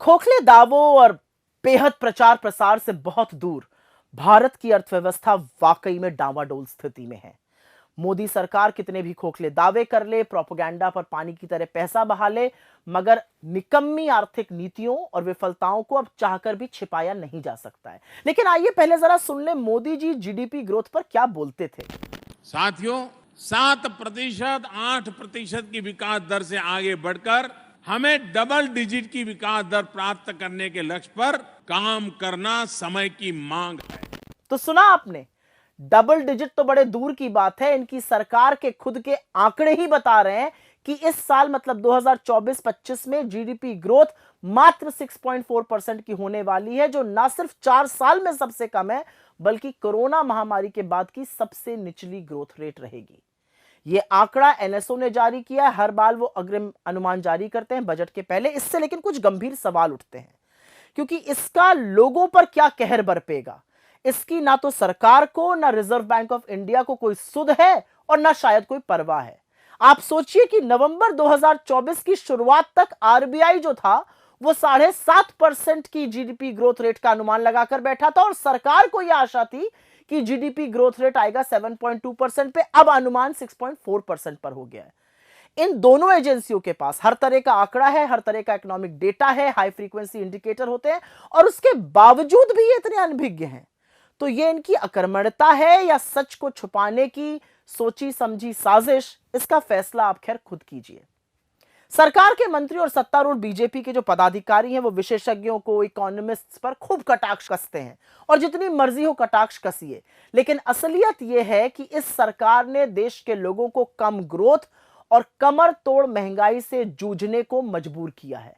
खोखले दावों और बेहद प्रचार प्रसार से बहुत दूर भारत की अर्थव्यवस्था वाकई में डावाडोल स्थिति में है। मोदी सरकार कितने भी खोखले दावे कर ले, प्रोपेगेंडा पर पानी की तरह पैसा बहा ले, मगर निकम्मी आर्थिक नीतियों और विफलताओं को अब चाहकर भी छिपाया नहीं जा सकता है। लेकिन आइए पहले जरा सुन ले मोदी जी जीडीपी ग्रोथ पर क्या बोलते थे। साथियों, 7%, 8% की विकास दर से आगे बढ़कर हमें डबल डिजिट की विकास दर प्राप्त करने के लक्ष्य पर काम करना समय की मांग है। तो सुना आपने, डबल डिजिट तो बड़े दूर की बात है, इनकी सरकार के खुद के आंकड़े ही बता रहे हैं कि इस साल मतलब 2024-25 में जीडीपी ग्रोथ मात्र 6.4% की होने वाली है, जो ना सिर्फ 4 साल में सबसे कम है बल्कि कोरोना महामारी के बाद की सबसे निचली ग्रोथ रेट रहेगी। यह आंकड़ा एनएसओ ने जारी किया है। हर बार वो अग्रिम अनुमान जारी करते हैं बजट के पहले। इससे लेकिन कुछ गंभीर सवाल उठते हैं, क्योंकि इसका लोगों पर क्या कहर बरपेगा। इसकी ना तो सरकार को, ना रिजर्व बैंक ऑफ इंडिया को कोई सुध है और ना शायद कोई परवाह है। आप सोचिए कि नवंबर 2024 की शुरुआत तक आरबीआई जो था वो 7.5% की जीडीपी ग्रोथ रेट का अनुमान लगाकर बैठा था और सरकार को यह आशा थी कि जीडीपी ग्रोथ रेट आएगा 7.2% पे। अब अनुमान 6.4% पर हो गया है। इन दोनों एजेंसियों के पास हर तरह का आंकड़ा है, हर तरह का इकोनॉमिक डेटा है, हाई फ्रीक्वेंसी इंडिकेटर होते हैं, और उसके बावजूद भी ये इतने अनभिज्ञ हैं। तो ये इनकी अकर्मण्यता है या सच को छुपाने की सोची समझी साजिश, इसका फैसला आप खैर खुद कीजिए। सरकार के मंत्री और सत्तारूढ़ बीजेपी के जो पदाधिकारी हैं वो विशेषज्ञों को, इकोनॉमिस्ट्स पर खूब कटाक्ष कसते हैं और जितनी मर्जी हो कटाक्ष कसिए, लेकिन असलियत यह है कि इस सरकार ने देश के लोगों को कम ग्रोथ और कमर तोड़ महंगाई से जूझने को मजबूर किया है।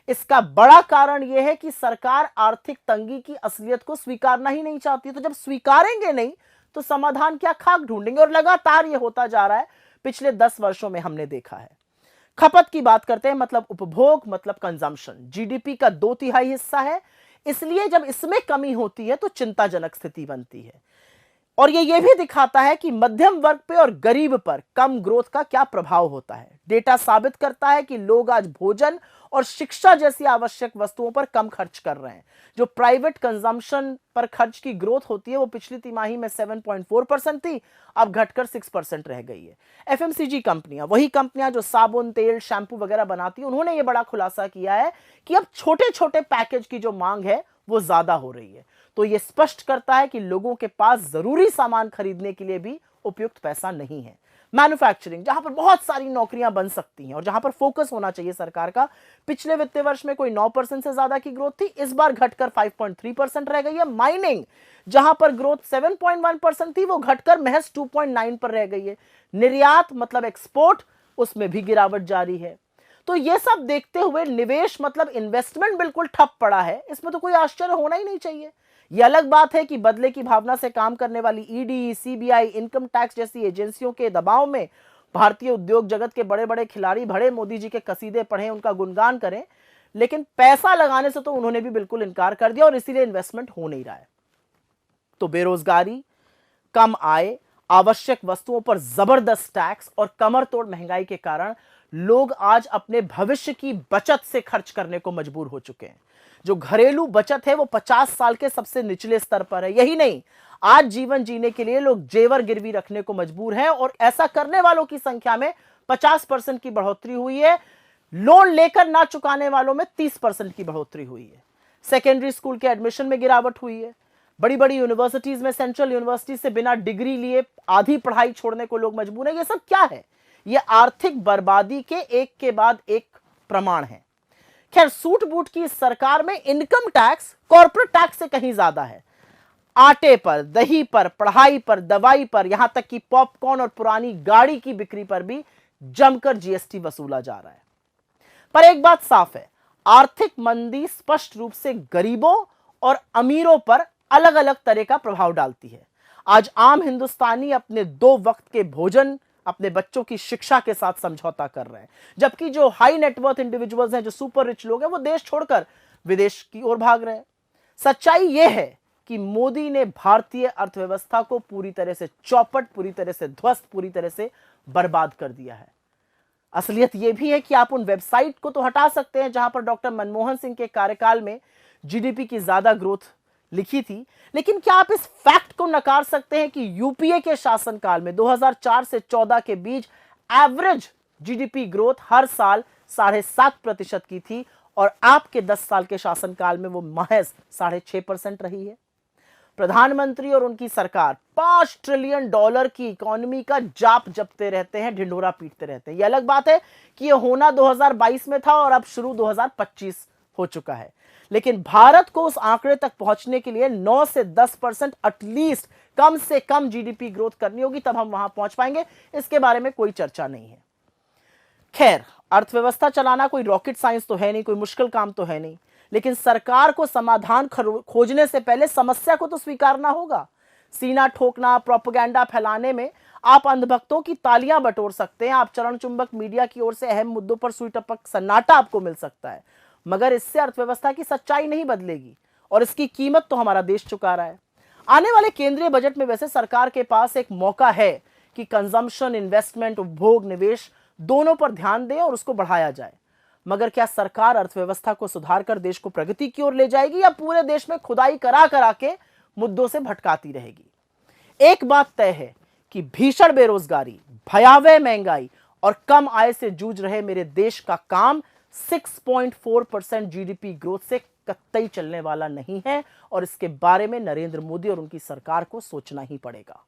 इसका बड़ा कारण यह है कि सरकार आर्थिक तंगी की असलियत को स्वीकारना ही नहीं चाहती। तो जब स्वीकारेंगे नहीं तो समाधान क्या, खाक ढूंढेंगे। और लगातार यह होता जा रहा है, पिछले 10 वर्षों में हमने देखा है। खपत की बात करते हैं, मतलब उपभोग, मतलब कंजम्पशन, जीडीपी का 2/3 हिस्सा है। इसलिए जब इसमें कमी होती है तो चिंताजनक स्थिति बनती है। और ये भी दिखाता है कि मध्यम वर्ग पे और गरीब पर कम ग्रोथ का क्या प्रभाव होता है। डेटा साबित करता है कि लोग आज भोजन और शिक्षा जैसी आवश्यक वस्तुओं पर कम खर्च कर रहे हैं। जो प्राइवेट कंजम्पशन पर खर्च की ग्रोथ होती है वो पिछली तिमाही में 7.4% थी, अब घटकर 6% रह गई है। एफएमसीजी कंपनियां, वही कंपनियां जो साबुन, तेल, शैम्पू वगैरह बनाती हैं, उन्होंने ये बड़ा खुलासा किया है कि अब छोटे छोटे पैकेज की जो मांग है वो ज्यादा हो रही है। तो यह स्पष्ट करता है कि लोगों के पास जरूरी सामान खरीदने के लिए भी उपयुक्त पैसा नहीं है। मैन्युफैक्चरिंग, जहां पर बहुत सारी नौकरियां बन सकती हैं और जहां पर फोकस होना चाहिए सरकार का, पिछले वित्तीय वर्ष में कोई 9% से ज्यादा की ग्रोथ थी, इस बार घटकर 5.3% रह गई है। माइनिंग, जहां पर ग्रोथ 7.1% थी, वो घटकर महज 2.9 पर रह गई है। निर्यात मतलब एक्सपोर्ट, उसमें भी गिरावट जारी है। तो ये सब देखते हुए निवेश मतलब इन्वेस्टमेंट बिल्कुल ठप पड़ा है। इसमें तो कोई आश्चर्य होना ही नहीं चाहिए। यह अलग बात है कि बदले की भावना से काम करने वाली ईडी, सीबीआई, इनकम टैक्स जैसी एजेंसियों के दबाव में भारतीय उद्योग जगत के बड़े बड़े खिलाड़ी भड़े मोदी जी के कसीदे पढ़ें, उनका गुणगान करें, लेकिन पैसा लगाने से तो उन्होंने भी बिल्कुल इनकार कर दिया और इसीलिए इन्वेस्टमेंट हो नहीं रहा है। तो बेरोजगारी, कम आय, आवश्यक वस्तुओं पर जबरदस्त टैक्स और कमर तोड़ महंगाई के कारण लोग आज अपने भविष्य की बचत से खर्च करने को मजबूर हो चुके हैं। जो घरेलू बचत है वो 50 साल के सबसे निचले स्तर पर है। यही नहीं, आज जीवन जीने के लिए लोग जेवर गिरवी रखने को मजबूर हैं और ऐसा करने वालों की संख्या में 50% की बढ़ोतरी हुई है। लोन लेकर ना चुकाने वालों में 30% की बढ़ोतरी हुई है। सेकेंडरी स्कूल के एडमिशन में गिरावट हुई है। बड़ी बड़ी यूनिवर्सिटीज में, सेंट्रल यूनिवर्सिटी से बिना डिग्री लिए आधी पढ़ाई छोड़ने को लोग मजबूर हैं। ये सब क्या है? ये आर्थिक बर्बादी के एक के बाद एक प्रमाण है। खैर, सूट बूट की इस सरकार में इनकम टैक्स कॉर्पोरेट टैक्स से कहीं ज्यादा है। आटे पर, दही पर, पढ़ाई पर, दवाई पर, यहां तक कि पॉपकॉर्न और पुरानी गाड़ी की बिक्री पर भी जमकर जीएसटी वसूला जा रहा है। पर एक बात साफ है, आर्थिक मंदी स्पष्ट रूप से गरीबों और अमीरों पर अलग अलग तरह का प्रभाव डालती है। आज आम हिंदुस्तानी अपने 2 वक्त के भोजन, अपने बच्चों की शिक्षा के साथ समझौता कर रहे हैं, जबकि जो हाई नेटवर्थ इंडिविजुअल्स हैं, जो सुपर रिच लोग हैं, वो देश छोड़कर विदेश की ओर भाग रहे हैं। सच्चाई यह है कि मोदी ने भारतीय अर्थव्यवस्था को पूरी तरह से चौपट, पूरी तरह से ध्वस्त, पूरी तरह से बर्बाद कर दिया है। असलियत यह भी है कि आप उन वेबसाइट को तो हटा सकते हैं जहां पर डॉक्टर मनमोहन सिंह के कार्यकाल में जीडीपी की ज्यादा ग्रोथ लिखी थी, लेकिन क्या आप इस फैक्ट को नकार सकते हैं कि यूपीए के शासनकाल में 2004 से 14 के बीच एवरेज जीडीपी ग्रोथ हर साल 7.5% की थी और आपके 10 साल के शासनकाल में वो महज 6.5% रही है। प्रधानमंत्री और उनकी सरकार $5 ट्रिलियन की इकोनॉमी का जाप जपते रहते हैं, ढिंढोरा पीटते रहते हैं। यह अलग बात है कि यह होना 2022 में था और अब शुरू 2025 हो चुका है, लेकिन भारत को उस आंकड़े तक पहुंचने के लिए 9 से 10% एटलीस्ट कम से कम जीडीपी ग्रोथ करनी होगी, तब हम वहां पहुंच पाएंगे। इसके बारे में कोई चर्चा नहीं है। खैर, अर्थव्यवस्था चलाना कोई रॉकेट साइंस तो है नहीं, कोई मुश्किल काम तो है नहीं, लेकिन सरकार को समाधान खोजने से पहले समस्या को तो स्वीकारना होगा। सीना ठोकना, प्रोपेगेंडा फैलाने में आप अंधभक्तों की तालियां बटोर सकते हैं, आप चरण चुंबक मीडिया की ओर से अहम मुद्दों पर सुई टपक सन्नाटा आपको मिल सकता है, मगर इससे अर्थव्यवस्था की सच्चाई नहीं बदलेगी और इसकी कीमत तो हमारा देश चुका रहा है। आने वाले केंद्रीय बजट में वैसे सरकार के पास एक मौका है कि कंजम्पशन, इन्वेस्टमेंट, उपभोग, निवेश दोनों पर ध्यान दें और उसको बढ़ाया जाए। मगर क्या सरकार अर्थव्यवस्था को सुधार कर देश को प्रगति की ओर ले जाएगी या पूरे देश में खुदाई करा करा के मुद्दों से भटकाती रहेगी? एक बात तय है कि भीषण बेरोजगारी, भयावह महंगाई और कम आय से जूझ रहे मेरे देश का काम 6.4% जीडीपी ग्रोथ से कतई चलने वाला नहीं है और इसके बारे में नरेंद्र मोदी और उनकी सरकार को सोचना ही पड़ेगा।